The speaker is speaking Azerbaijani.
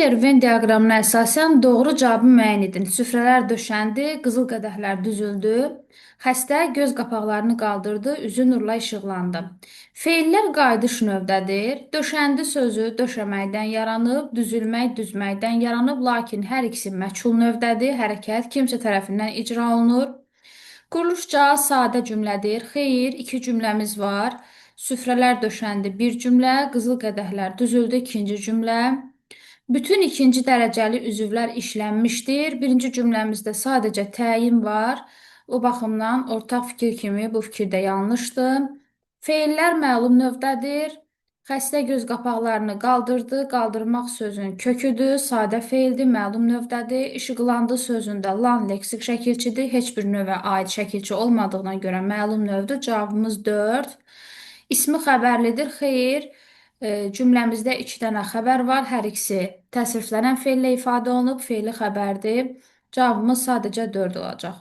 Eyler-Venn diaqramına əsasən doğru cavabı müəyyən edin. Süfrələr döşəndi, qızıl qədəhlər düzüldü. Xəstə göz qapaqlarını qaldırdı, üzü nurla işıqlandı. Feillər qayıdış növdədir. Döşəndi sözü döşəməkdən yaranıb, düzülmək düzməkdən yaranıb, lakin hər ikisi məchul növdədir. Hərəkət kimsə tərəfindən icra olunur. Quruluşca sadə cümlədir. Xeyr, iki cümləmiz var. Süfrələr döşəndi bir cümlə, qızıl qədəhlər düzüldü ikinci cümlə. Bütün ikinci dərəcəli üzvlər işlənmişdir. Birinci cümləmizdə sadəcə təyin var. O baxımdan ortaq fikir kimi bu fikir də yanlışdır. Feillər məlum növdədir. Xəstə göz qapaqlarını qaldırdı. Qaldırmaq sözünün köküdür. Sadə feildir, məlum növdədir. İşıqlandı sözündə lan leksik şəkilçidir. Heç bir növə aid şəkilçi olmadığına görə məlum növdür. Cavabımız 4. İsmi xəbərlidir. Xeyr. Cümləmizdə iki dənə xəbər var. Hər ikisi təsriflənən feillə ifadə olunub. Feili xəbərdir. Cavabımız sadəcə 4 olacaq.